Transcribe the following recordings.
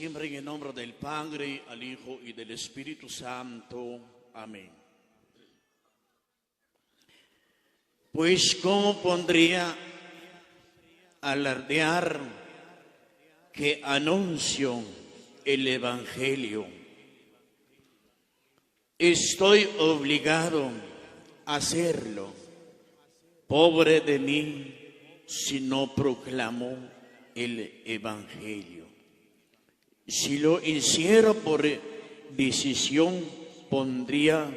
septiembre, en el nombre del Padre, al Hijo y del Espíritu Santo. Amén. Pues, ¿cómo pondría alardear que anuncio el Evangelio? Estoy obligado a hacerlo. Pobre de mí si no proclamo el Evangelio. Si lo hiciera por decisión pondría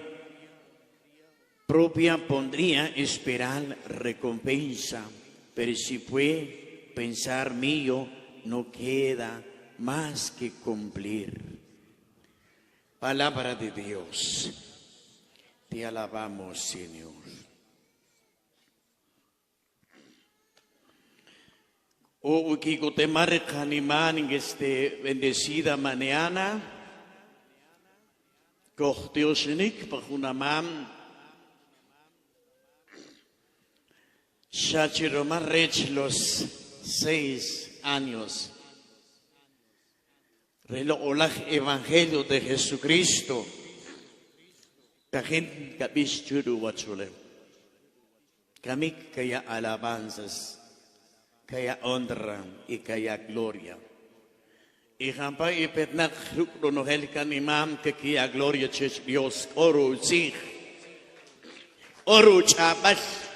esperar recompensa, pero si fue pensar mío, no queda más que cumplir. Palabra de Dios. Te alabamos, Señor. O que te animar en esta bendecida mañana. Koch Dios nik pachunamam. Shachiromarrech los 6 años. Relo olach Evangelio de Jesucristo. Kahin kabis churu wachule. Kamik kaya alabanzas. Kaya honra y kaya gloria. Y jampa y petnak rukro nohel kan imam que kaya gloria chech Dios oru zich. Oru chabas.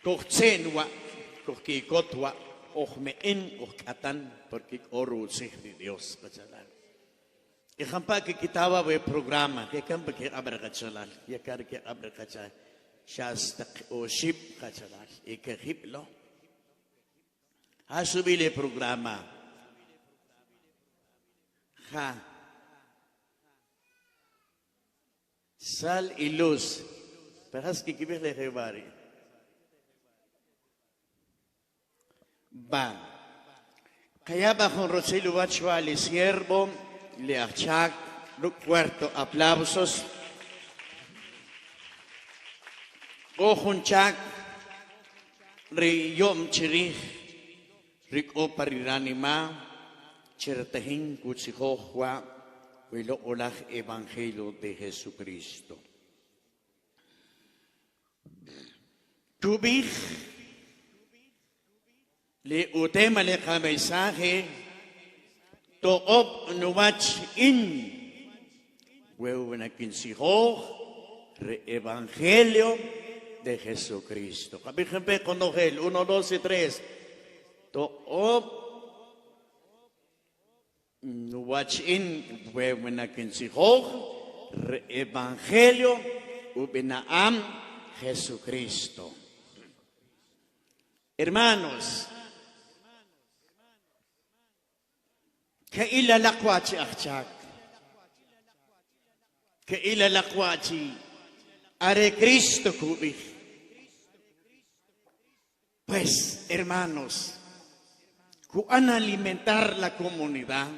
Kochtsenwa, kochkikotwa, ochmeen, ochkatan, porque oru zich de Dios kachalal. Y jampa que quitaba el programa, que campa que abra kachalal, y kar que abra kachalal. Shastak o ship kachalal y que hiplo ha subido el programa sal y luz pero que quiere le revari va kaya bajo Roselu Bachua le siervo le achak lo cuarto aplausos. Ohunchak riyom chirih riko pariranima chertahin kutsihohwa wilo olah Evangelio de Jesucristo. Tubih le utema le mensaje to op nuwach in wewena kinsihoh re Evangelio de Jesucristo. Capíjenme con Nogel, 1, 2 y 3. To op watch in wewenakin si hoog Evangelio ubenaam Jesucristo. Hermanos, que ilalakwachi achak, que ilalakwachi are Cristo kubich. Pues, hermanos, cuán alimentar la comunidad,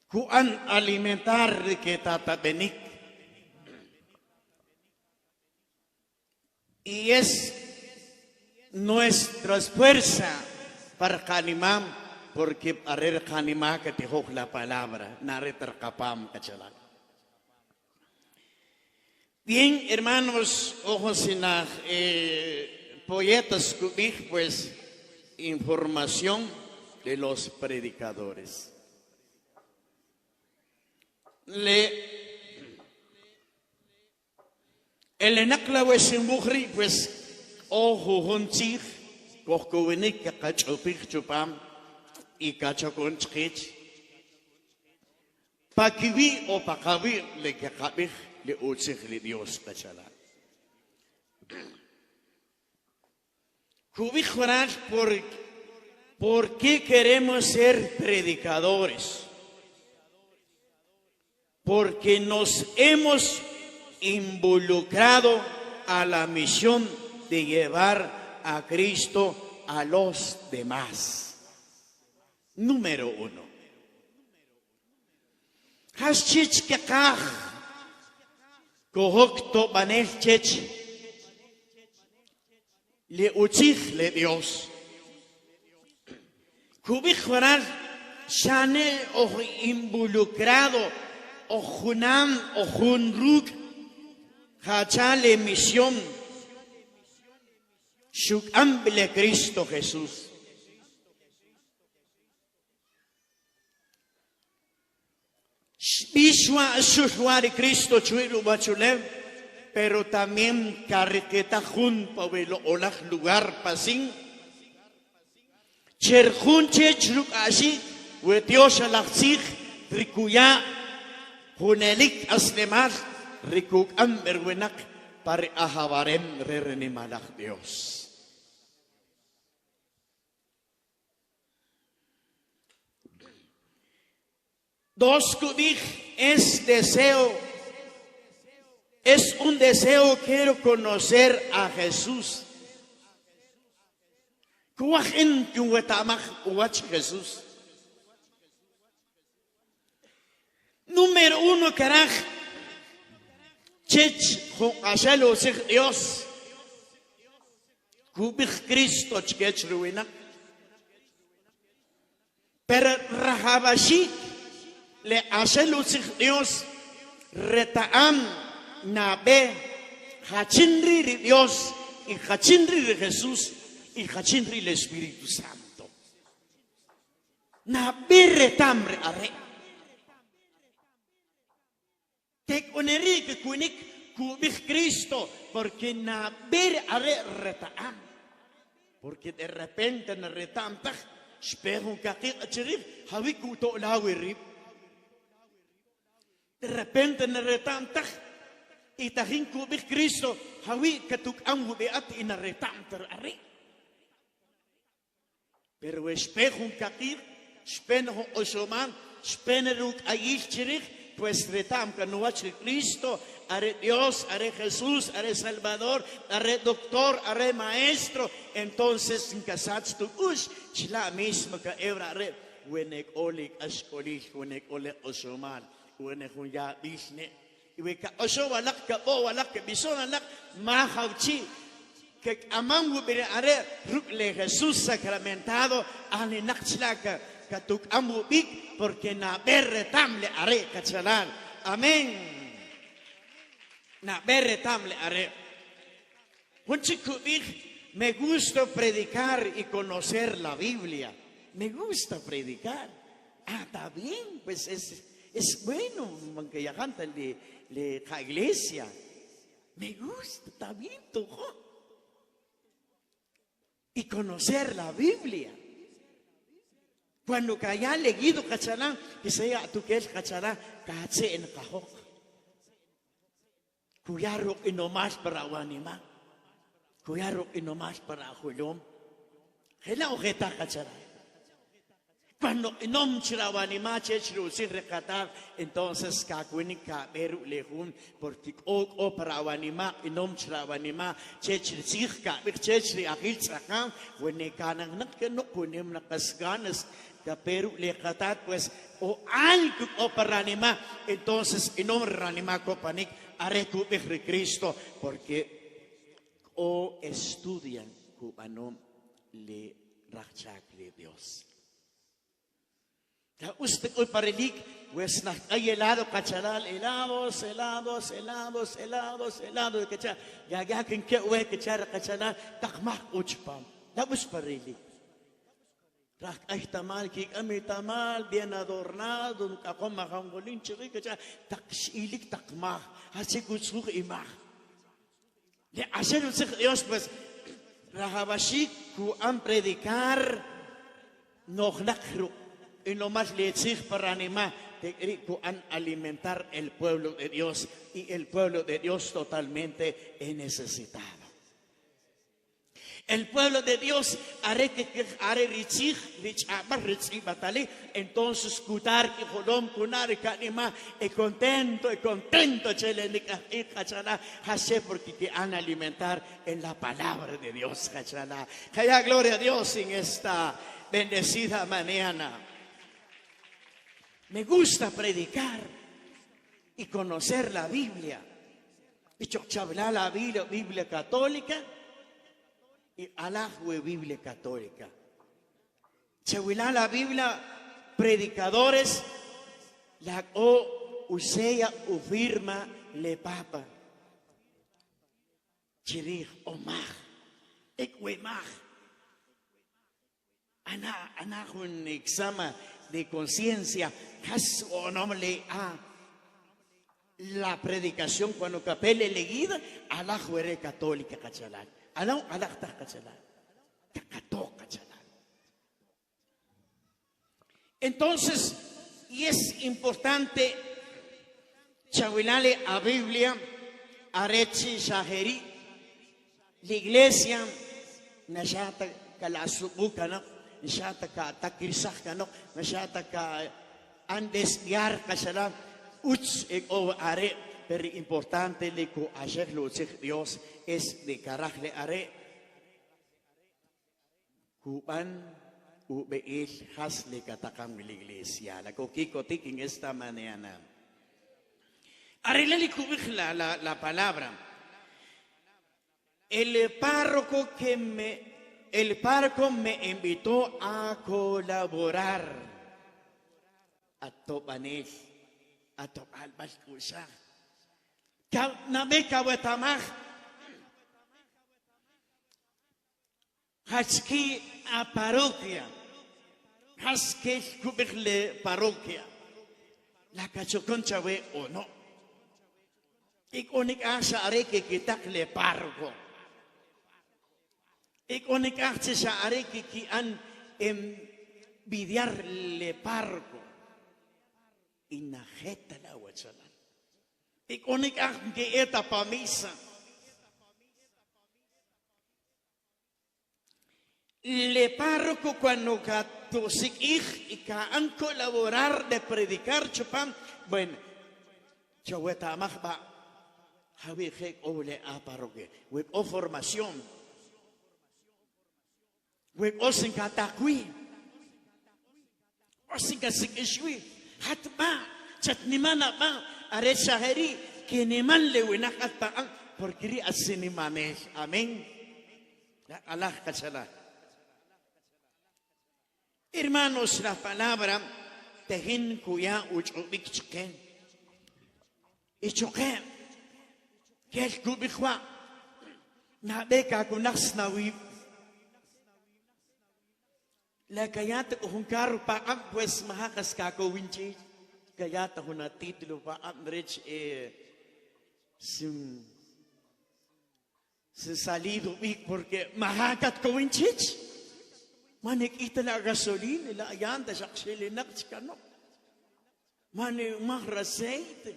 cuán alimentar que tatabenik, y es nuestra fuerza para canimam, porque para canimam que te la palabra, naretar kapam kachalak. Bien, hermanos, ojos en poetas cubij, pues, información de los predicadores. El enacla en mujer, pues, ojo hunchig, cojuvenik, cachopig chupam, y cachoconchich, pakiwi o pakawi, le cacabig. Le utsig Dios kachalal. Kubijorar por qué queremos ser predicadores. Porque nos hemos involucrado a la misión de llevar a Cristo a los demás. Número 1. Haschich kekach. Kohokto banelchech le uchich le Dios. Kubijuaral, Shane o involucrado, o Junam o Junruk, Hachale misión, Shukambele Cristo Jesús. Bishwa Shushwari Cristo Chuiru Bachulev, pero también carrequeta jun pavelo olach lugar pasin. Cherjun chechruk ashi, wetios alachich, rikuya, hunelik aslemar, rikuk amberwenak, pare ahavarem rerenimalach Dios. Dos kubij es deseo, es un deseo, quiero conocer a Jesús. Kuahin kuwetamach uach Jesús. Número uno, caraj, chech ashelo sig Dios. Kubij Cristo chkech ruina. Pero rahabashi le ashelo sig Dios retaam nabe hachinri de Dios y hachinri de Jesús y hachinri el Espíritu Santo. Nabe retamre are. Te oneri que kunik kubij Cristo porque nabe are retaam. Porque de repente en retam tak spehu kakik achirif hawiku to lawirip. De repente en retam tak y tahin kubij Cristo hawi katuk amu beat in retam ter are. Pero espejo kakir, spenho osoman, speneruk ayich chirich, pues retam kanuach Cristo, are Dios, are Jesús, are Salvador, are doctor, are maestro. Entonces en kasats tu ush, chila mismo ka evra are, wenek olik askolich, wenek olik osoman. Wene hunya bisne iwe ka oso walak ka bo walak ka bison walak ma hauchi que amangu bere are rukle Jesús sacramentado ale nakchlaka katuk amu big porque na berre tamle are kachalan. Amén. Na berre tamle are. Me gusta predicar y conocer la Biblia. Me gusta predicar. Ah, está bien, pues es bueno que ya cantan la iglesia. Me gusta, está bien, tojo. Y conocer la Biblia. Cuando que haya leído cachalán, que sea tu que es cachalán, cache en cajok. Cuyaro y no más para Wanima. Cuyaro y no más para Julom. Hela ojeta cachalán. Cuando no chirawanima chechru sin recatar, entonces kakuinika beru lehun porque o para wanima y no chirawanima chechri sihka chechri agil sakam wene kanang nakeno kunim nakasganas ka beru lecatar pues o algo o para anima entonces y no ranima copanik areku de Cristo porque o estudian cubanom le rachak le Dios. Ya usted hoy parelik, pues hay helado, cachalal, helados, que ya que hue que chara cachalal, takmak uchpam, ya us parelik. Rak ay tamal, kik ami tamal, bien adornado, kakom makangolin, chiri que ya takshilik takmak, así kutsuk imah. Le hacer un Dios pues, rahabashik ku am predicar, no nakru. Y no más le exige para animar, alimentar el pueblo de Dios y el pueblo de Dios totalmente necesitado. El pueblo de Dios haré que haré entonces cutar que jolom kunar kanima y contento chele cachala hace porque te han alimentar en la palabra de Dios cachala. Que haya gloria a Dios en esta bendecida mañana. Me gusta predicar y conocer la Biblia. Y chochabla la Biblia católica y alajue Biblia católica. Chawila la Biblia, predicadores, la o usea u firma le papa. Chirich omach, ekwemach. Ana un examen de conciencia, has o no le a la predicación cuando capelle leída a la juere católica cachalán. A la cachalán. Cacató cachalán. Entonces, y es importante chavilale a Biblia, a Rechi Shaheri, la iglesia, Nashata Kalasubukana, Nashata Takisakano, Nashata Andes Yar Kashala, Uts o Are, pero importante le co ayer lo Dios es de carajle Are, Cuban. Ubeil hasle katakam la iglesia. La coquico en esta mañana. Arreglale la palabra. El párroco me invitó a colaborar. A topanel. A topal bascusa. Nabeca wetamach. Haski a parroquia. Haske kubirle parroquia. La cachoconcha we o no. Ik onik asa areke kitakle parroco. Ik onik asa areke ki an envidiarle parroco. Inajeta la huachalan. Ik onik asa que eta pa misa. Le párroco cuando catosik y han colaborar de predicar chupam, bueno, chaweta amachba, javi hek ole a parroquia, web o formación, web o sin katakui, o sin kasikishwi, hatba, chatnimana ba, are shaheri, que neman le winak atpaan, porque ri asinimane, amén. Allah kachala. Hermanos, la palabra tehin kuya uchubik chiken. Y choque, que el kubikwa, na beka kunas na wib. La kayata kung karu pa pues mahakas kako winchi. Kayata kung na titulo pa rich sin salido wik porque mahakat ko winchich. Manikita la gasolina, la llanta, sa ksilinak chikano. Mani mahraseite.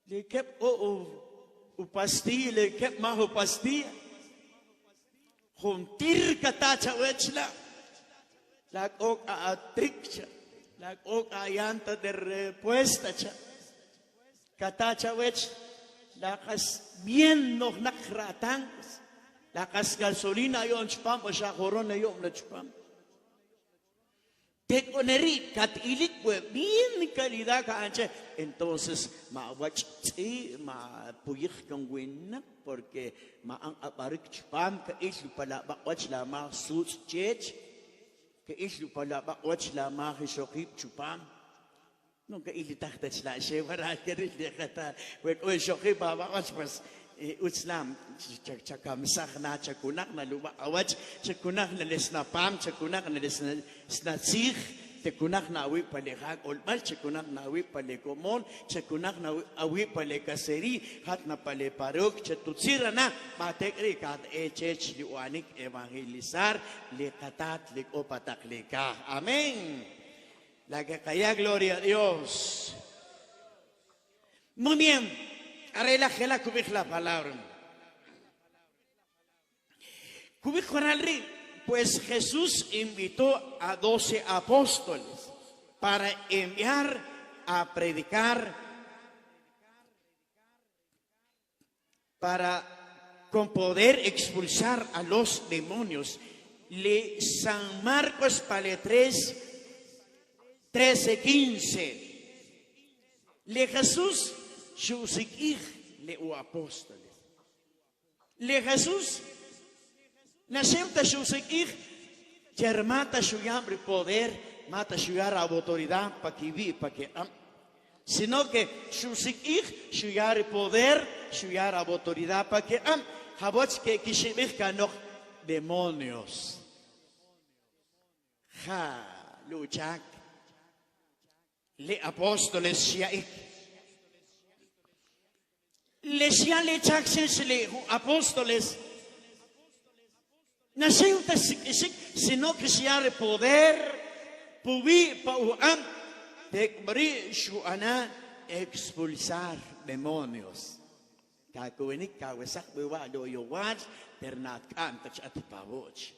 Le kep o pastilla, le kep maho pastilla. Juntir katacha wechla. La coca atriccha. La coca llanta de repuesta cha. Katacha wech. La kas bien no nakratancas. La gasolina yon chpam o shakorona yon la chpam. Te coneri kat ilikwe bien calidad ka anche. Entonces ma wachti ma puyik kang win porque ma ang aparik chpam ka islu pala ba wach la ma suits chech ka islu pala ba wach la ma hishokip chpam. No ka ili tahta chla she wara kerit lekata wek o shokip ba wach pas Islam chakamsak na chakunak na luba awach chakunak na lesna pam chakunak na lesna snatsig chakunak na awi palehag olmal chakunak na awi palekomon chakunak na awi palekaseri hat na pale parok chatutsira na matekri kat church liwanik evangelizar lekatat likopatak leka. Amén. La que calla gloria a Dios. Muy bien. Arregla la cubij la palabra. Cubij pues Jesús invitó a 12 apóstoles para enviar a predicar, para con poder expulsar a los demonios. Le San Marcos pale 13:15. Le Jesús Shusik le o apóstoles. Le Jesús Nashem ta Shusik Cher mata shuyam poder, mata shuyar autoridad para que vi, para que sino que shusik shuyar poder, shuyar autoridad para que haboch que kishimich kanok demonios. Ha luchak le apóstoles shiaik. Le shia le chakses le apóstoles. Nasceu sino que shuyar poder, pubi pauam de bri shuana expulsar demonios. Kakuinik kawesak bewa do yowaj ternat kantach at pavoch.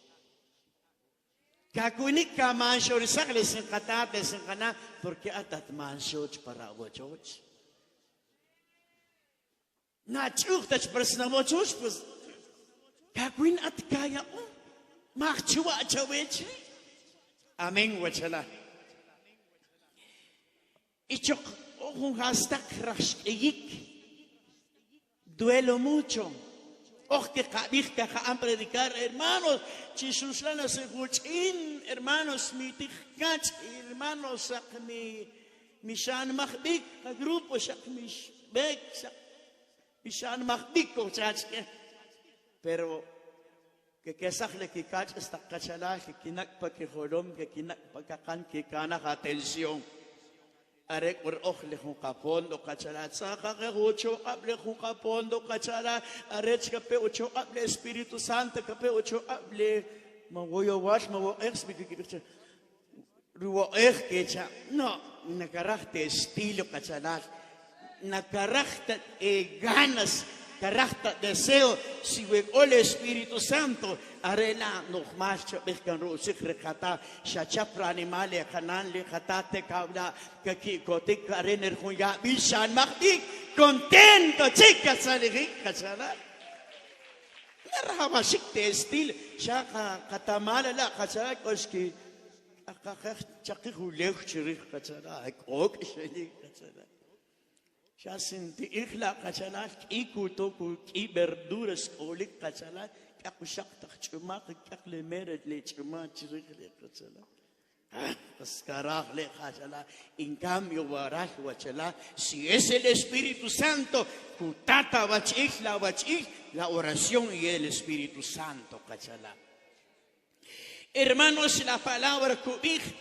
Kakuinik ka manshor sak lesen katat lesen kana porque atat manshoch para vochoch. Na chuchtach persna vochoch pues kakuin at kaya machua chawech. Amen wachala. Ichok un hashtag rashik. Duelo mucho. Que han predicar, hermanos, chisuslana se guchin, hermanos, mi tichkach, hermanos, mi shan mahbik, a grupo, shak mi bek, mi shan mahbik, pero que sacle que cach esta cachala, que kinak pa que jolom, que kinak pa kakan, que kana atención. Arek urok lehun kapon do kachalat sa kakahucho able hun kapon do kachalat arek kape ucho able Espiritu Santo kape ucho able mawoyo wash mawo experience ruo kecha no nakarachte estilo kachalat nakarachte ganas carácter deseo si el Espíritu Santo arena nog más chapkan rusik rekata shachapra animale kanan le khatate kabla que kotik arener huya bishan mahdik contento chicas alegrik kasala narhaba shikte estil shaka katamala la kasala koski akakh chaqi hulek chirikh kasala ok sheli kasala ya senti ikhla kachalat ikuto ku ki verduras olik kachalat kakushak takchuma kakle meret le chuma chirik le kachalat askarah le kachalat en cambio baraj wachala si es el Espíritu Santo kutata bachich la oración y el Espíritu Santo kachalat. Hermanos, la palabra kubich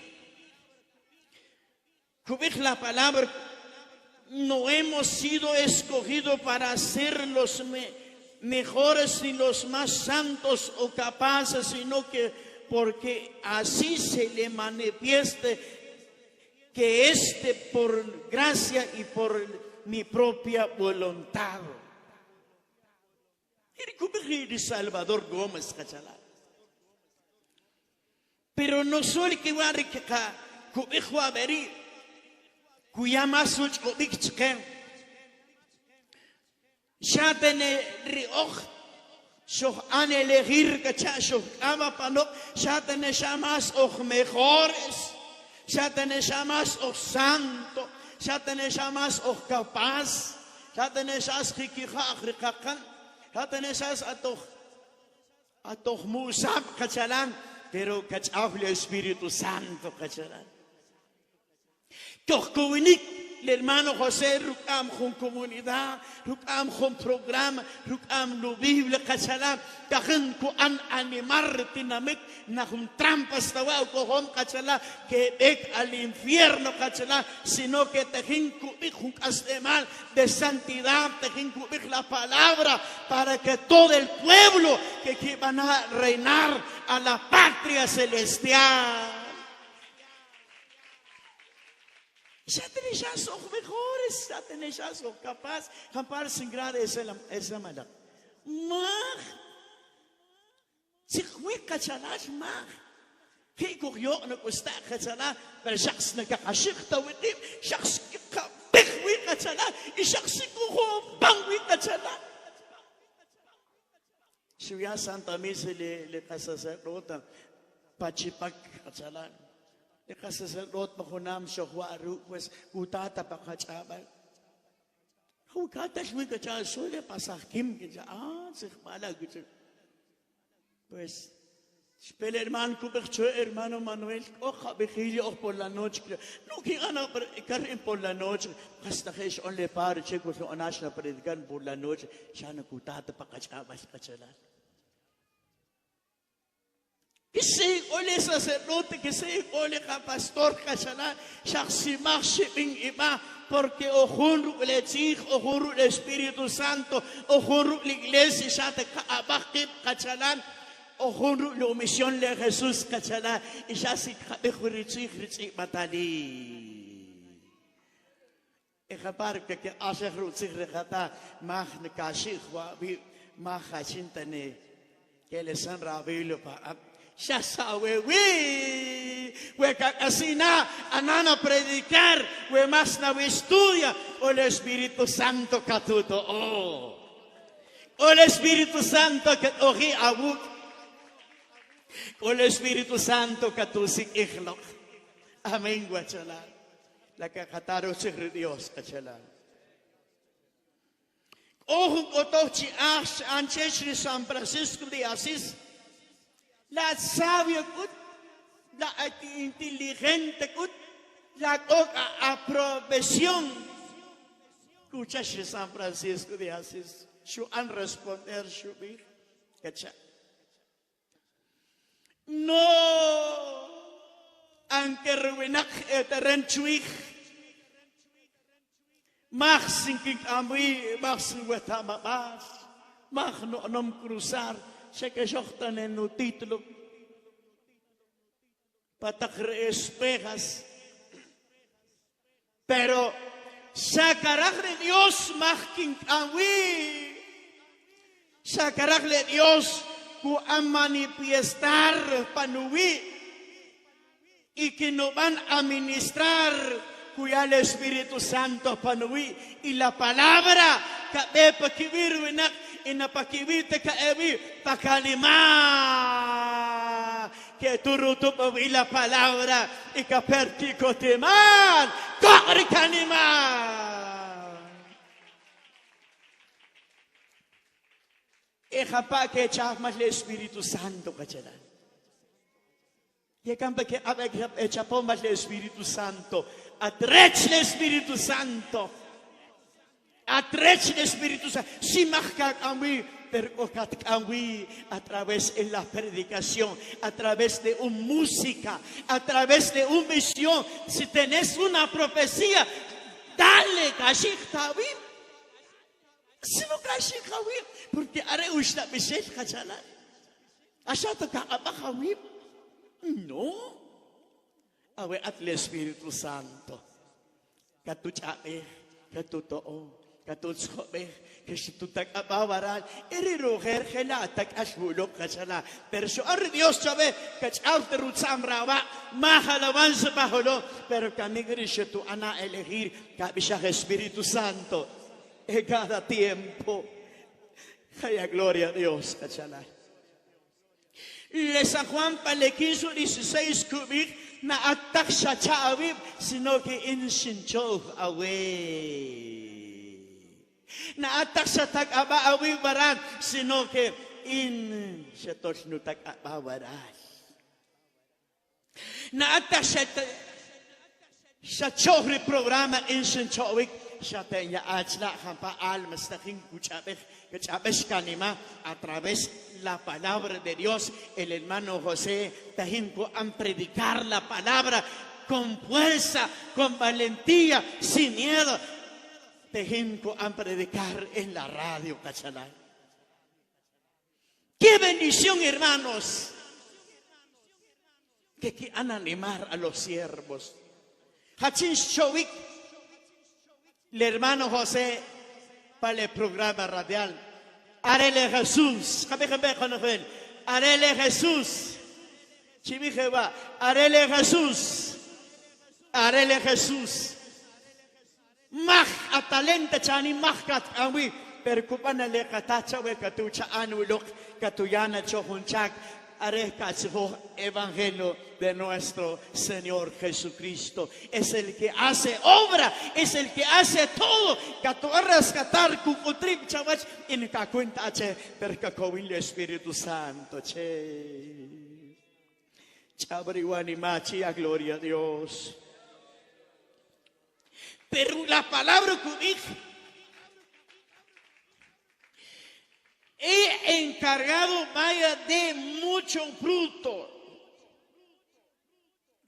la palabra no hemos sido escogidos para ser los mejores y los más santos o capaces, sino que porque así se le manifieste que por gracia y por mi propia voluntad. Salvador Gómez Cachalá. Pero no soy que va a riquejar, Kuyama such obik chicken. Shatene rioch. Shoch an elegir kachasho. Ama panok. Shatene shamas och mejores. Shatene shamas och santo. Shatene shamas och capaz. Shatene shas kikikha akrikakan. Shatene shas atoch musab kachalan. Pero kachafle Espíritu Santo kachalan. Tohkuinik, el hermano José, rukam con comunidad, rukam con programa, rukam lo Biblia, kachalam, kahin ko an animar tinamik, na hum trampas tawa ko hom kachala, que ek al infierno kachala, sino que tehin kubik hum mal de santidad, tehin kubik la palabra, para que todo el pueblo que van a reinar a la patria celestial. Ya tenés ya sos mejores, ya tenés ya sos capaz, capaz sin grado esa mala. Mag, si fue cachalash mag, que cogió no cuesta cachalar, pero shakhs na kakashik tawidim, shakhs kikabik cachalar, y shakhs kuho bangwi cachalar. Suya Santa Misa le sacerdote pachipak cachalar. Le sacerdote mahunam shohwaru pues utata pakachabal. Ukata shwi kachal suele pasar kim que ya sich mala que pues Espera, hermano, hermano Manuel, oja, vigilia por la noche. No quiero predicar por la noche. Hasta que es only para chicos, no anas na predicar por la noche. Ya no kutata pa kachabas kachalan. Kasi ole sacerdote, kasi ole ka pastor kachalan. Siya si Maximing iba. Porque ojunru el Echig, ojunru el Espíritu Santo, ojunru la iglesia, ya te kaabakib kachalan. Ojunru la misión de Jesús kachala y ya si kabehurichig matali. Ejapar que hace ruchig regata mag ne kashig wa bi mag chintane que le san rabilo pa ya sabe we kakasina anana predicar we más na estudia o el Espíritu Santo katuto o el Espíritu Santo que oji abuk con el Espíritu Santo que tú sí iglok. Amén, guachalá. La que cataro se Dios, guachalá. Ojo cotochi ash anchechri San Francisco de Asís. La sabia cut, la inteligente cut, la aprobación. Escucha San Francisco de Asís. Su han responder su vir, guachalá. No, aunque ruinak eterenchuig, mag sinking amui, mag sinwetama mas, mag no nom cruzar, se que jochtan en no título, patakre espejas, pero sacaragre Dios mag king amui, sacaragre Dios. Ku a manifestar panuwi y que no van a ministrar cuya el Espíritu Santo panuwi y la palabra que ve pakibir winak ina pakibite ka ebi pakanima que turuto pawi la palabra y que pertiko teman kakrikanima. Ejapa que echamos el Espíritu Santo, cachalan. Y ejapa que echamos el Espíritu Santo, atrech el Espíritu Santo, atrech el Espíritu Santo. Si marca a mí, pero a mí a través de la predicación, a través de una música, a través de una visión. Si tenés una profecía, dale, cachik tabim. Si no cachik tabim. Porque are usna bisel kachalan. Asa to kakabakawim. No. Awe at el Espíritu Santo. Katuchabe, katutoo, katutsobe, kashitutak abawaran, eriruger gelatak ashulok kachala. Pero so are Dios chabe, kachal terutsam rawa, mahalawan sa baholo. Pero kami grishetu ana elegir kabisha Espíritu Santo. En cada tiempo. Haya gloria a Dios, cachala. Le San Juan le quiso 16 cubir na atak siya chaawib, sino que in sinchog away. Na atak siya tag-aba-awib baran, sino que in siya tos no tag-aba-baran. Na atak siya chogri programa in sinchowik, siya tenya achla hampa almas na king kuchabek. Que kanima a través de la palabra de Dios, el hermano José Tajinco han predicar la palabra con fuerza, con valentía, sin miedo. Tajinco han predicar en la radio, cachalán. Qué bendición, hermanos, que han animar a los siervos. Hachin Shovik, el hermano José, para el programa radial. Arele Jesús. Arele Jesús. Chimijeba. Arele Jesús. Arele Jesús. Mach atalente chani machkat awi. Percupana le katacha we katucha anulok katuyana chohunchak. Evangelio de nuestro Señor Jesucristo. Es el que hace obra, es el que hace todo. Que tú rescatar cucutrip chavach en que cuenta che perca con el Espíritu Santo che. Chabriwani machia, gloria a Dios. Pero la palabra que dije, he encargado vaya de mucho fruto.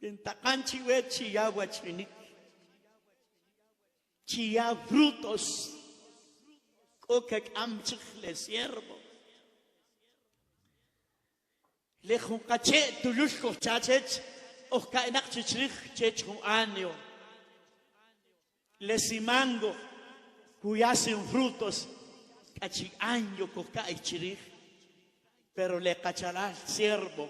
En Tacanchiwe chiyagua chinik. Chia frutos. Kokek amchikle siervo. Lejun caché tulushko chachech. Oka enak chichrich chechun año. Lesimango. Cuyasen frutos. Cachi año coca ichirich. Pero le cachará siervo.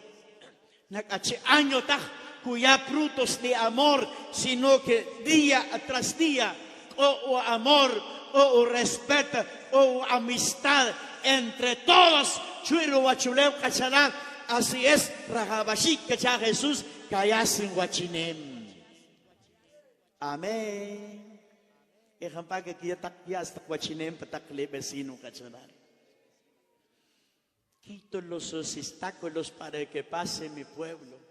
Na caché año taj. Cuya frutos de amor, sino que día tras día, o amor, o respeto, o amistad entre todos, chuiro guachuleo cachará, así es, rajabashi cacha Jesús, cayasin guachinem. Amén. Y jampa que ya hasta guachinem patakle vecino cachará. Quito los obstáculos para que pase mi pueblo.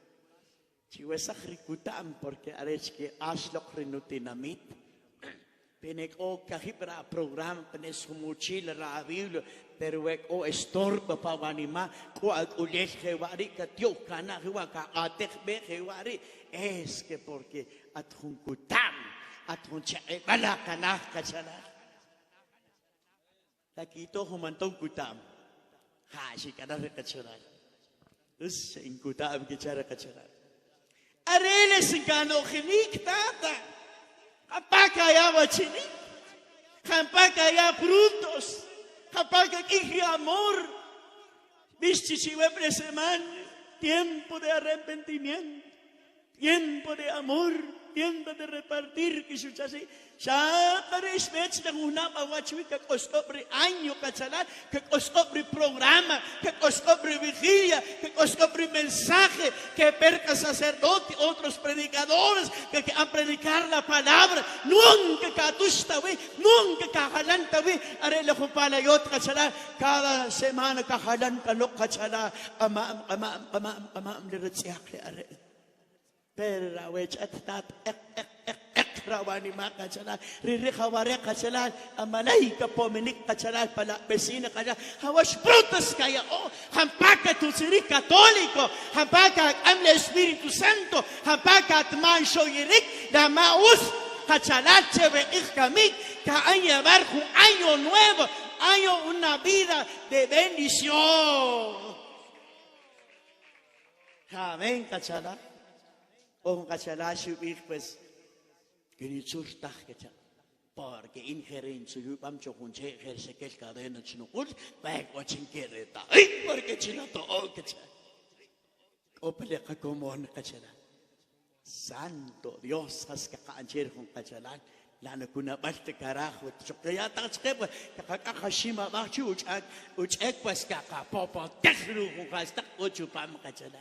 Chiwesa krikutam porque arech que ashlok rinutinamit. Penek o kahibra program penes humuchil ra Biblia pero ek o estorba pawanima ko ag ulech hewari ka tio kana hewa ka atek be hewari es que porque at hunkutam at hunche bala kana kachana. Takito humantong kutam. Ha si kana kachana. Us inkutam kichara kachana. Areles gano chinik tata. Kapag kaya wachinik. Kapag kaya frutos. Kapag kaya amor. Bistichiwe preseman. Tiempo de arrepentimiento. Tiempo de amor. Tiempo de repartir. Kisuchasi. Siya respect ng una pawachwi. Kakostobre año kachalan. Kakostobre programa. Kakostobre vigilia. Kakostobre mensaje. Que perca sacerdote. Otros predicadores. Que han predicar la palabra. Nunca katustawi. Nunca kahalantawi. Arela kumpalayot kachalan. Cada semana kahalan kalok kachalan. Ama liritziak le arela. Pero la wechat tat rawani makachala riri khaware kachala amalay ka pominik kachala pala vecina kaya hawash frutas kaya o hampaka tu siri católico hampaka amle Espíritu Santo hampaka atman shoyirik da maus kachala cheve ikhamik ka anya barku año nuevo año una vida de bendición. Amén kachala o kachala shubik pues porque injerencia yo vamos a juntar ejerce que el cadena chino ul va a chinquereta ay porque chino todo que cha opele como un cachala santo Dios has que cancher con cachala la no kuna balte carajo ya ta chkepa ka khashima ba chu uchek pues ka popo tekru con hasta ocho pam cachala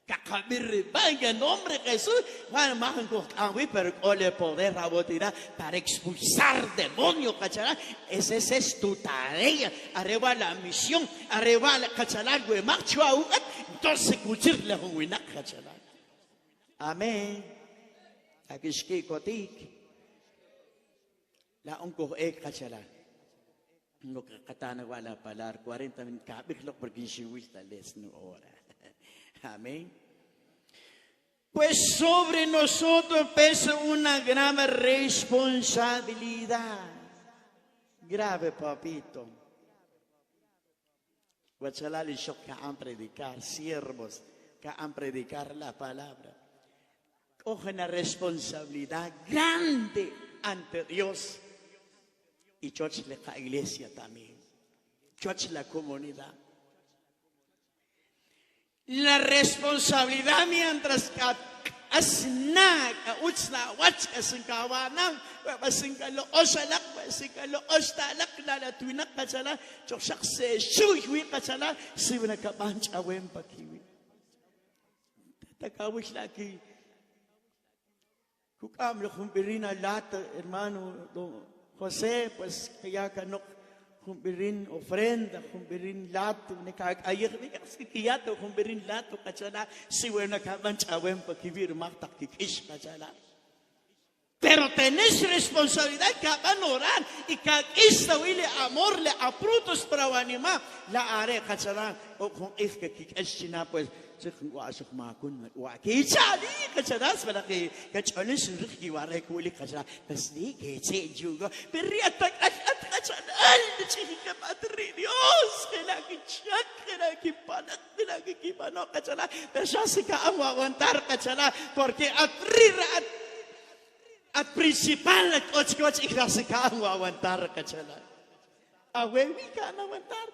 Kakabir, vaya en nombre de Jesús, van a pero ole poder rabotirá para expulsar demonios, ¿cachará? Esa es tu tarea, arriba la misión, arriba la cachará, güey, marcho a entonces cuchirle a un cachará. Amén. Aquí es que cotic, la unco cachará. No que katana wala palar 40 minutos, cabirlo porque si gusta les no hora. Amén. Pues sobre nosotros pesa una grave responsabilidad. Grave, papito. Guachalali que han predicar, siervos que han predicar la palabra. Cogen una responsabilidad grande ante Dios. Y church la iglesia también. Church la comunidad. La responsabilidad mientras que asna ka utsna watch kasinkawanang basinkalo osalak basinkalo ostalak la tuinak kasala choksak se shui kasala sibna ka banch awem pakiwi takawish laki kukam lo kumbirina lata hermano José pues kaya kanok humbirin ofrenda, humbirin lato, nakakayak, nakaskikiyato, humbirin lato, katsala, siwer na kamanchawem, pakibir, maktak, kikish, katsala. Pero tenés responsabilidad que van a orar y que esta huile amor le a frutos para anima la are katsala o con es que kikashina pues se wasuk makun wa kichali katsadas para que kachalis riki ware kuili katsala tasdi que se juga perri atak katsalan chica madre Dios que la kichak que la kipanak que la kipano katsala pero ya se ka aguantar katsala porque atrira at principal at coach ikasi ka ang wawantar ka tsala. Awewi ka na wantar.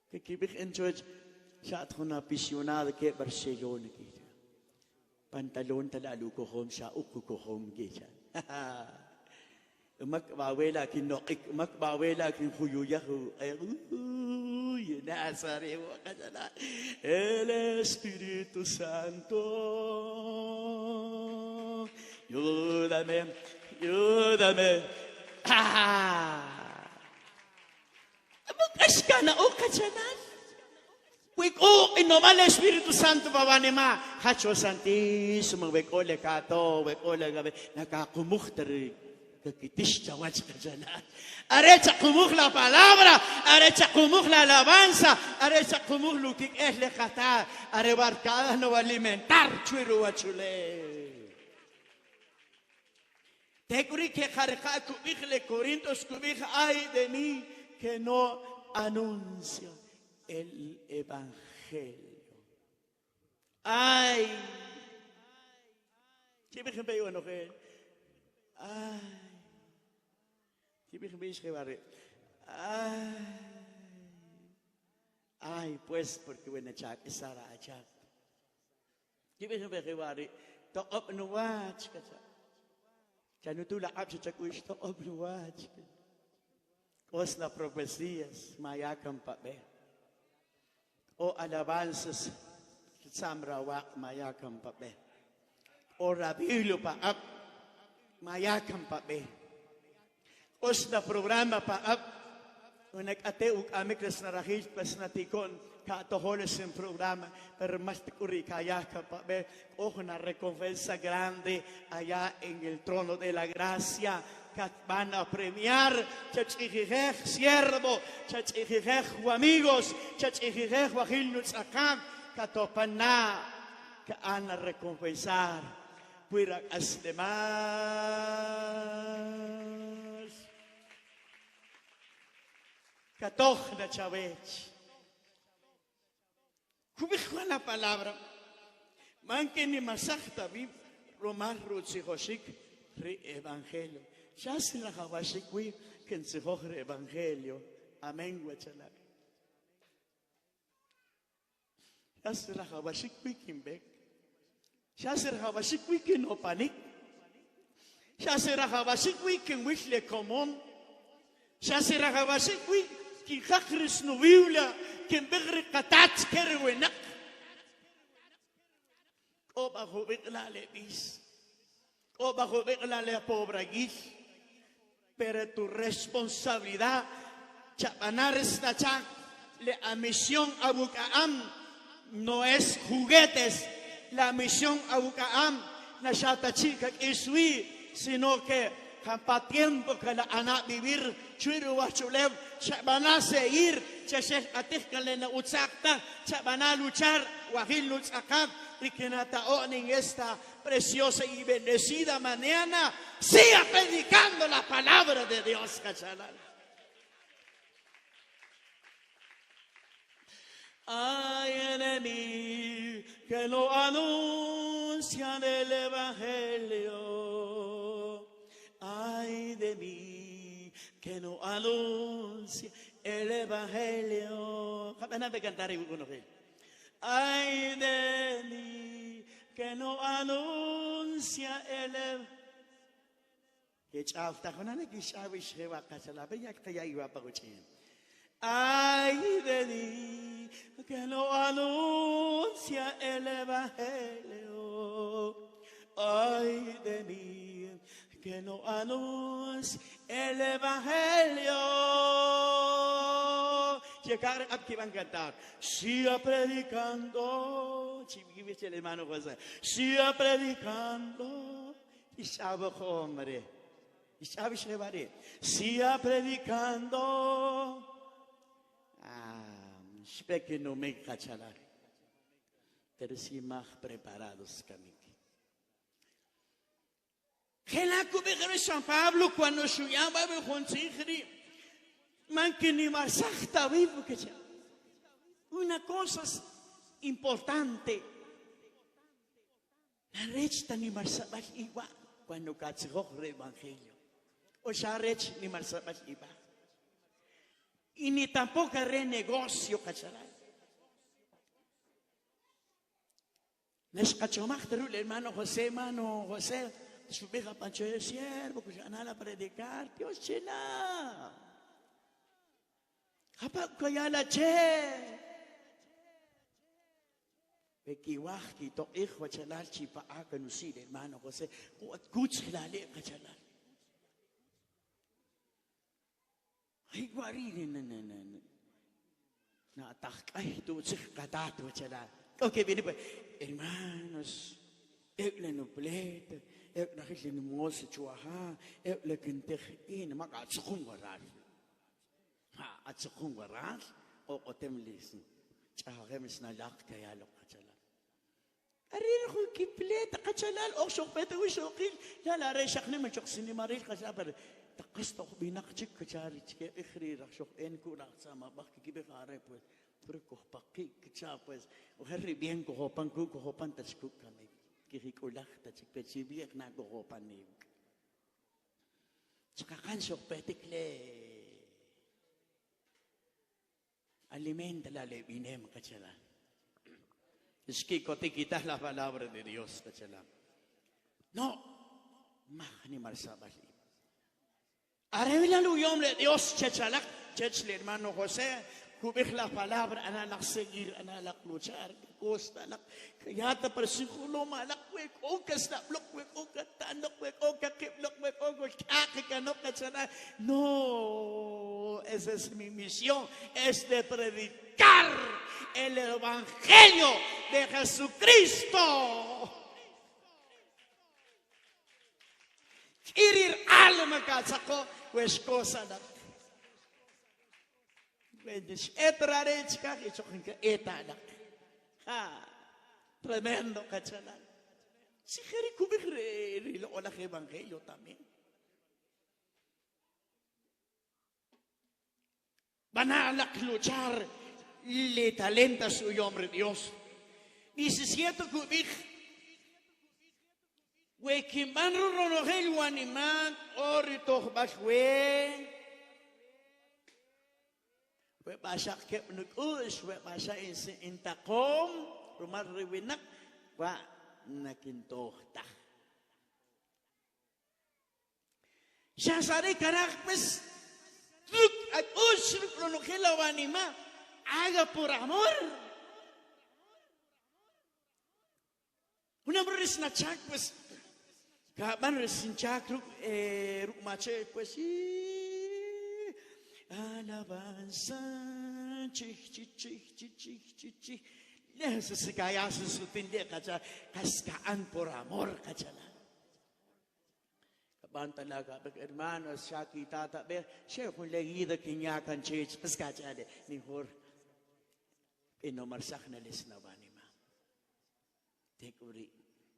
Kikibik en George, siya at ko na pisyonado ke Barcelona kita. Pantalon talalu ko home siya, uku ko home kita. Makbawela kinokik, makbawela kin huyuya ko. Ay, yun na, sorry mo ka tsala. El Espíritu Santo. Ayúdame, ayúdame. Bukas ka na o katsanan. Wiko, inomal Espiritu Santo babanima. Hacho Santísimo, wikole kato, wikole gabi. Nakakumukhtari. Kakitish chawach katsanan. Arecha kumuk la palabra. Arecha kumuk la alabanza. Arecha kumuk lukik le kata. Arebarcada no va a alimentar. Chuiru wachule. Teguri que jarja cubijle Corintios cubija ay de mí que no anuncia el evangelio. Ay, ¿qué me ejemplo yo no que? Ay, ¿qué me ejemplo yo que? Ay, pues porque bueno chak esara chak. ¿Qué me ejemplo que? To up no watch kata. Kaya nutula kap sa chakuish to obluwaj. Os na profecías, mayakam pa be. O alabanzas, samrawak, mayakam pa be. O rabilo pa up, mayakam pa be. Os na programa pa up, o nag-ate amik na rahis pas natikon, katoholes en programa, pero más te curri kaya pa be, ojo una recompensa grande allá en el trono de la gracia, que van a premiar, chachijej siervo, chachijej amigos, chachijej wahil nutsakam, katopana, que van a recompensar, puira as demás, katoj na chavech. Kubikhwa la palabra. Manke ni masakta bib romar rutsihoshik re evangelio. Ya se la hawashikwi ken sihoch re evangelio. Amen wachala. Ya se la hawashikwi kimbek. Ya se la hawashikwi ken opanik. Ya se la hawashikwi ken wishle komon. Ya se la hawashikwi ken khakris no Biblia. Ken begri katats kerwenak. O bajo la levis. O bajo la le pobragis. Pero tu responsabilidad chapanar esta chan la misión a Bucaam no es juguetes. La misión a Bucaam na chata chica isui, sino que campa tiempo que la ana vivir chuiru wachulev chabana seguir chesel atikale na utsakta chabana luchar wahil lutsakam y que nataon en esta preciosa y bendecida mañana siga predicando la palabra de Dios, cachalal. Ay enemigo que no anuncian el evangelio. Ay de mí que no anuncia el evangelio. Apenas me cantaré uno que. Ay de mí que no anuncia el evangelio. Que chafta con ana que sabe sheva kasala be yak taya iwa paguchin. Ay de mí que no anuncia el evangelio. Ay de mí que no anuncia el evangelio. que cada que van a cantar. Siga predicando. Chiquibiste el hermano José. Siga predicando. Y sabe hombre. Y sabe llevaré. Siga predicando. Espero que no me cacharán. Pero sí más preparados que mí. Que la cubierta San Pablo cuando se llama me consigre. Man que ni más acta vivo que ya. Una cosa importante. La recha ni más sabes igual cuando catsó el evangelio. O sea, recha ni más sabes igual. Y ni tampoco re negocio cacharán. Les cachomachterul hermano José, su vieja pancho de siervo, que ya nada predicar, Dios chena. Kapag kaya la che. Bekiwaki to hijo chalal chipa akanusid hermano José, o at kutsilale kachalal. Ay guarin na atakay to sich katato chalal. Okay, viene pues, hermanos, le nublete, le nakit le numosa chuaha, le kenteh makatsukong waral. Ha, atsukong waral, o temlis. Chahakemis na lak kaya lok kachalal. Arir ko kipleta kachalal, o sokpeta ko sokil, lalare siyak naman sok sinimaril kachalal. Takas to binakchik kachari, chike ikhri rakshok enku raksama, bakikibik are pues. Pero kohpaki kcha pues oherri bien kohopan tachku kami kihikulak tachik pechibiak na kohopan ni chakakan sok petikle alimenta la levinem kachala es que quitas la palabra de Dios kachala no mahni marsabali arevila lu yom le Dios chachalak chach le hermano José cubrir la palabra, analak seguir, analak luchar, costa, kaya ta persikulo malak wek o kastablok wek o katanok wek o kakiblok wek o kakikanok katsana. No, esa es mi misión, es de predicar el evangelio de Jesucristo. Irir alma katsako, wes cosa na. Tremendo cachalal. Si quiere cubrir lo la evangelio también. Van a luchar le talenta su hombre Dios. Y si siento cubrir we kimbanro no helu animan orito bashwe. Bahasa ke menurut bahasa intakom rumah riwinak wa nakintoh tah. Syasari karakpes truk at usruk ronokela wanima aga por amor. Una beris na chak pues kaban resin chak rumache pues alabanza, chich. Necesitaya susutinde kaca kaskaan por amor kacala. Kaban talaga hermanos siya kita tabi siya kung lagida kinyakan chich paskachade ni hor inomarsak na lisnawani ma. Tekuri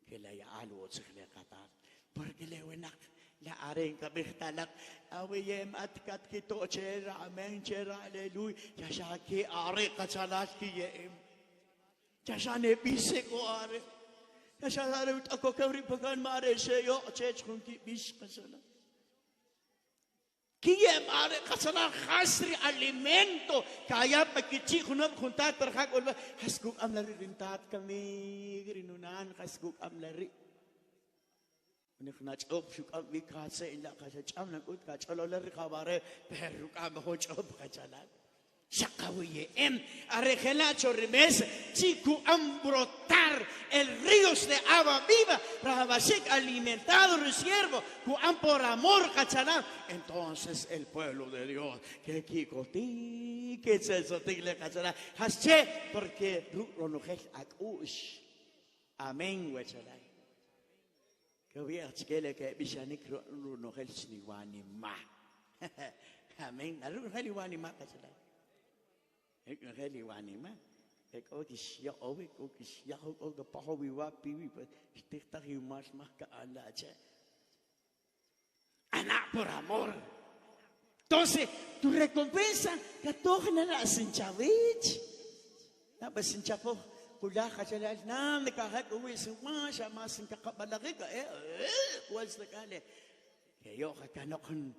kilaya alwo sikle katat porque lewenak la areng kabihtalak awiyem atkat kito chera amen chera hallelujah chashaki are kachalat kiyem chashane bise ko are chashare ako kawri pagan mare seyo chech kunti bis kasala kiyem are kasala khasri alimento kaya pakichi kunam kuntat terhak ulwa hasguk amlari rintat kami rinunan hasguk amlari ونخناش أب شو أب بيكاسة إلا كاسة جام نقول كاش الله لري خبره بهرك أب هو جاب كجلال شقوية أرخلا شرمس تيكو أم بروتار el ríos de agua viva, Rabashik alimentado reservo, Juan por amor, cacharán. Entonces el pueblo de Dios, que kikoti, que se sotigle cacharán, hasche, porque ronujel akush. Amén, huechalay. Que voy a chiquele que bishanik ronujel sniwani ma. Amén. Ronujel iwani ma cachalay. Ronujel iwani ma. Ik ook is ja ook is ja ook de pahowi wa piwi stichtar humas más que alache. Ana por amor. Entonces, tu recompensa que toca la sinchavich. Na pues sinchapo kula kachalal na me kahak uwi suma sama sin kakabalaki ka was the kale. Que yo kakanokon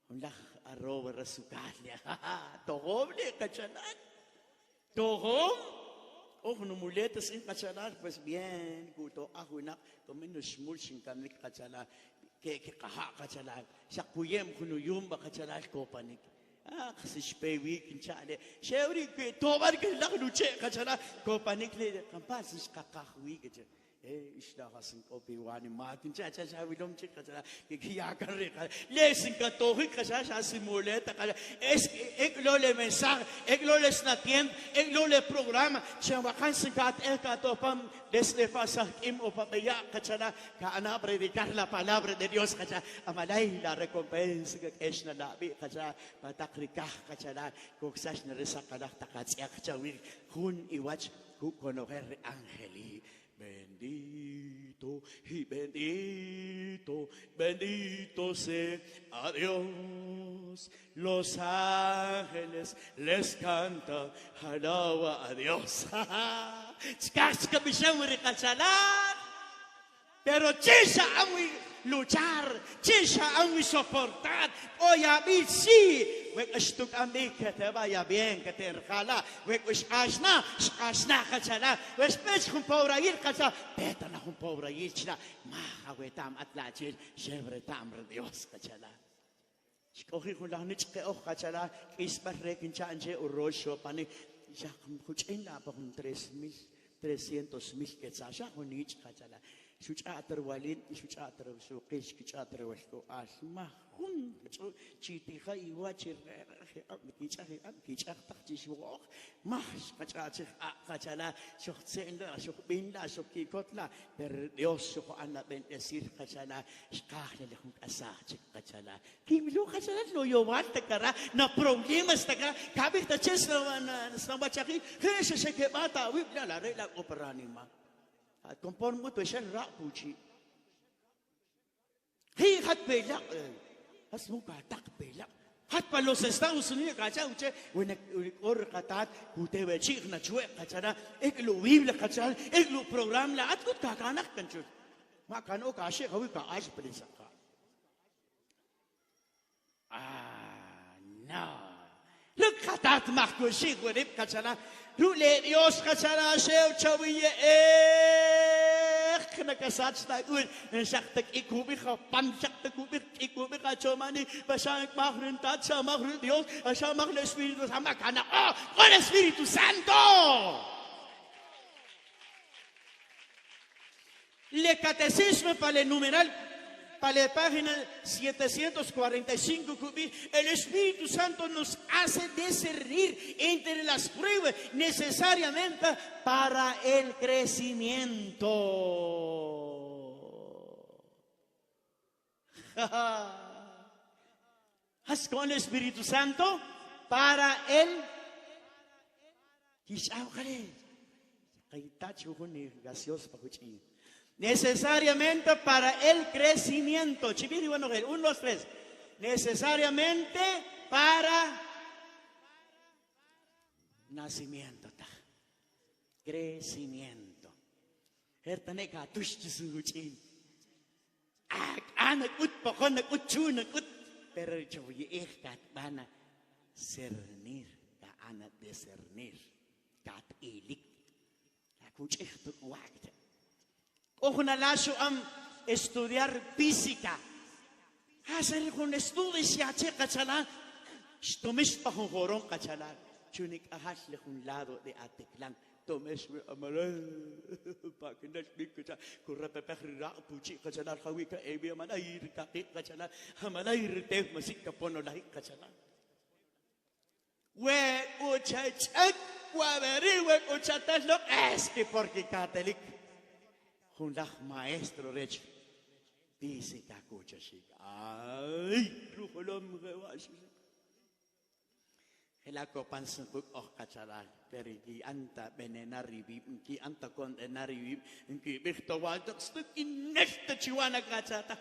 ulah arroba rasukalia. Togoble kachalal. Tohom, no muletas in kachalar, pues bien, guto, ahuna, tomino smulching kami kachalar, que kaha kachalar, sakuyem kunuyumba kachalar kopanik. Kasi spewi kinchale, shewri que tobar que la luche kachalar, kopanik le kampas is kakahwi kachalar. Isda kasin opiwani matin cha wilom che kachalar, kiya karre lesin ka tohi kachalar simuleta kachalar. Es lo le mensaje, lo le snatien, lo le programa, chawakan sikat katopam desde fasa im opaya kachalar, ka ana predicar la palabra de Dios kachalar, amalay la recompensa que es na labi kachalar, patakrikah kachalar, koksash na resakalah takatsiak chawir, kun iwach ku conocer angeli. Bendito y bendito, bendito sea a Dios. Los ángeles les cantan, alaba a Dios. Pero chisha amuy luchar, chisha amuy soportar. Oye, a mí sí. Wek ashtuk amik que te vaya bien, que te regala. Wek ashna kachala. Wek pech un pobre ir kachala. Peta na un pobre ir chila. Maha wetam atlachil, shebre tamre Dios kachala. Shkohi kulanich ke och kachala. Isbar rekin chanje urosho pani. Ya kuchin la pa kun 300,000 quetzal. Kun ich kachala. Shuchater walin, shuchater suqish, shuchater washko asma. Hun chitiha iwa chirre kichah takchishwok mah kachach kachala shochtsenla shokbinla shokikotla per Dios shoko ana bendecir kachala shkahla lehun asach kachala kimlo kachala lo yowat takara na problemas takara kabir taches na snabachaki heshe sheke bata wibla la rela operanima at conformo to shel rapuchi hi hat pelak Asmo katak pelak. Hat pa los Estados Unidos kacha uche when or katat kute bechik na chue kachara ek lo biblia kachara ek lo program la at kut kakanak kanchu. Ma kano kashe hawi ka aj pelisaka. No. Look katat makko shik wedip kachara. Rule Dios kachara sheu chawiye nakasach na un shaktak ikubika panchaktak ikubika chomani pasak mahrin tatsa mahrin Dios asha mahre Espíritu Santo kana con Espíritu Santo. Le catecismo para el numeral para la página 745, el Espíritu Santo nos hace discernir entre las pruebas necesariamente para el crecimiento. ¿Has con el Espíritu Santo para el necesariamente para el crecimiento. Chiviri, bueno, 1, 2, 3. Necesariamente para nacimiento. Crecimiento. Pero yo van a cernir, van a discernir, kat ilik. Ojo na laso am estudiar física. Hacer con estudios ya checa chala. Stomish pa con horon kachala. Chunik ahas le un lado de ateklan Tomeshwe Amare, Pakinas Bikata, Kurapepera, Puchi, Kachana, Hawika, Abia Manai, Kachana, Hamanai, Take Masika Pono, like Kachana. Where Ucha check, Waveri, where Uchatas look, ask porque Catholic. Hundah maestro rech. Dice Kakucha Shik. Ay, Ruholom Rewash. Helako Pansabuk or Kachala, Perigi Anta Benenari, Ki Anta Condenari, Ki Victor Waldock, stuck in next to Chiwana Kachata.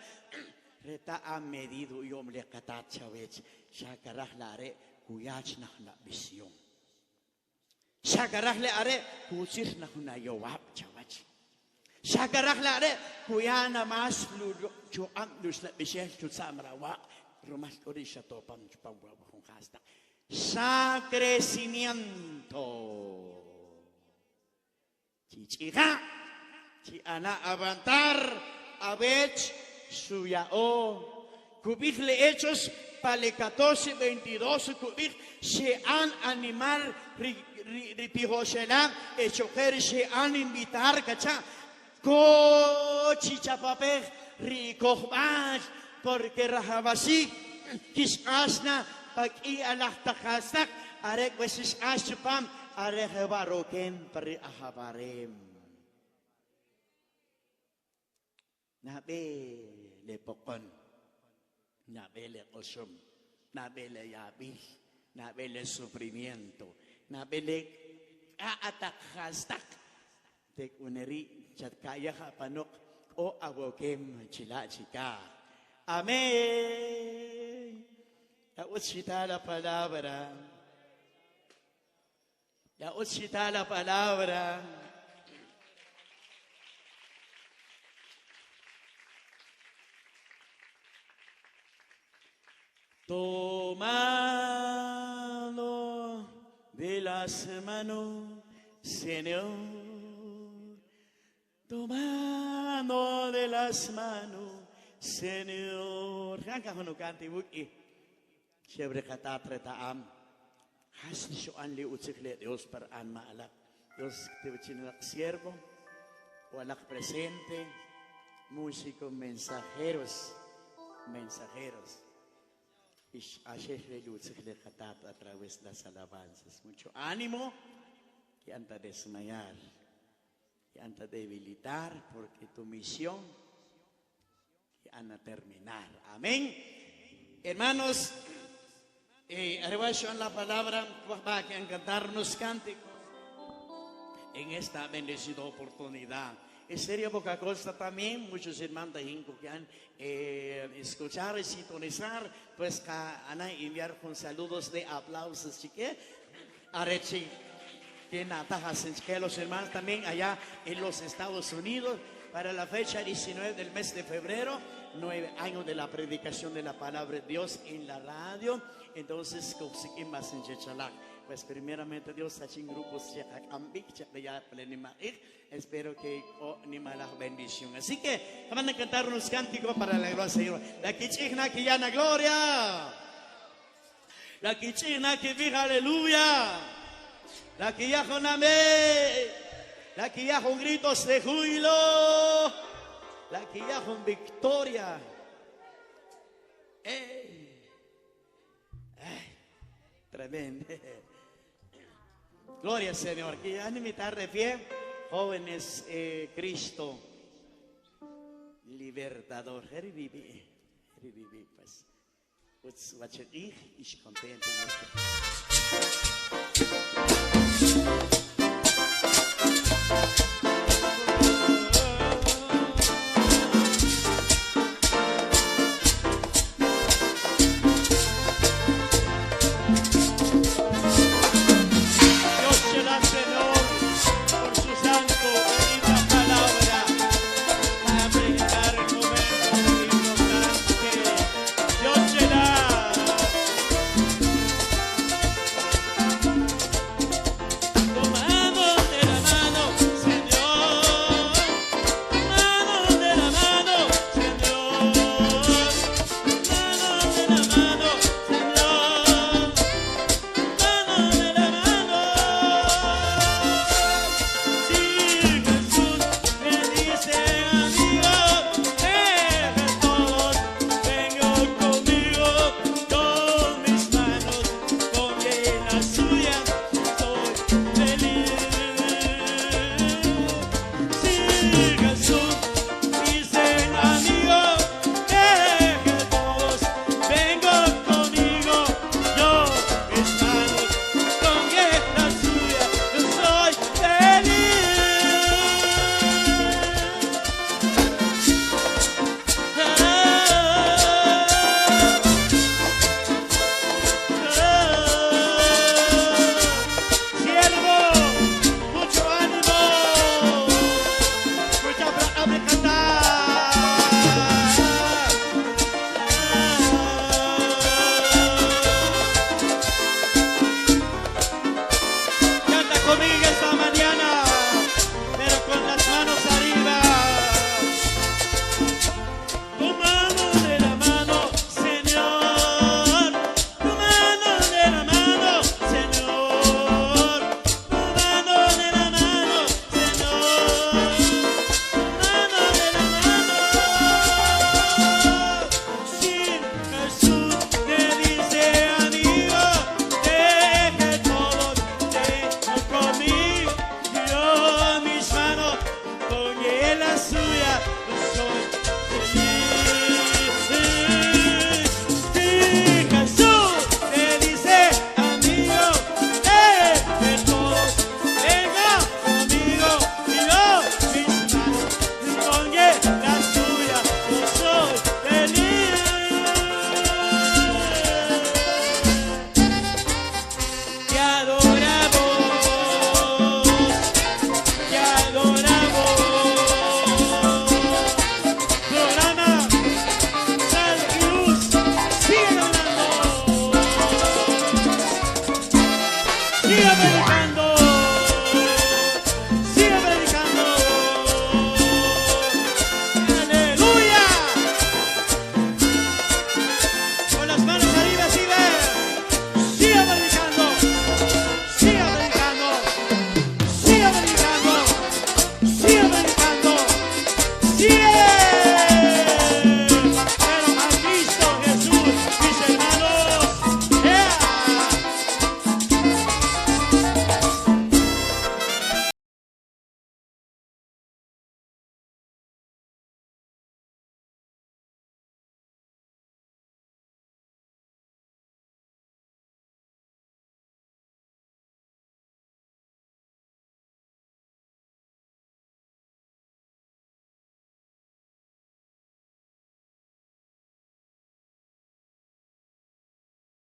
Reta a medido yom le Katachavich, Shakarachlare, Kuyach Nahna Vision. Shakarachle are, Kusir Nahuna Yowap Chavach. Shakarachlare, Kuyana Mas Ludo, Chuamdus, let Michel to Samrawa, Romas Orisha Topam Chupamwa Hasta. Sacrecimiento. Chichija, Chiana Avantar, Abech, Suyao, Cubijle Hechos, Pale 14, 22, Cubij, Shean animal, Ripijoshela, Echoker, Shean invitar, Cacha, Co Chichapaper, Ricohbach, porque Rahabasi, Kishasna, Pag-i alah takhasak, arek wesis asyupam, arek hewaroken peri ahabarem. Nabe le pokon, nabe le osum, nabe le yabil, nabe le sufrimiento, nabe le aatakhastak. Tek uneri chatkaya hapanok o awokem chila chika. Amen. Ya uscita la palabra. Ya uscita la palabra. Tomado de las manos, Señor. Tomado de las manos, Señor. Hanggang hunukanti buki. Siyempre katatre taam. Has ni siya anli utsikle Dios paraan maalak. Dios tiwichinalak siervo. Walak presente. Músicos mensajeros. Mensajeros. Ashe utsikle katat a través de las alabanzas. Mucho ánimo. Que anta desmayar. Que anta debilitar. Porque tu misión. Que anda terminar. Amén. Hermanos. Arriba la palabra para cantarnos cánticos en esta bendecida oportunidad. En serio, poca cosa también, muchos hermanos que han escuchar y sintonizar, pues van a enviar con saludos de aplausos, chique. Arechi, que natajas que los hermanos también allá en los Estados Unidos, para la fecha 19 del mes de febrero, 9 años de la predicación de la palabra de Dios en la radio. Entonces, pues primeramente Dios ha hecho grupos espero que ni mala bendición. Así que van a cantar unos cánticos para la gloria del Señor. La quichigna que llana gloria. La quichigna que diga aleluya. La que ya con amén. La que ya con gritos de júbilo. La que ya con victoria. Tremendo. Gloria al Señor. Que han imitar de pie, jóvenes, Cristo libertador. Heribibi, pues. What's it? Ich contento.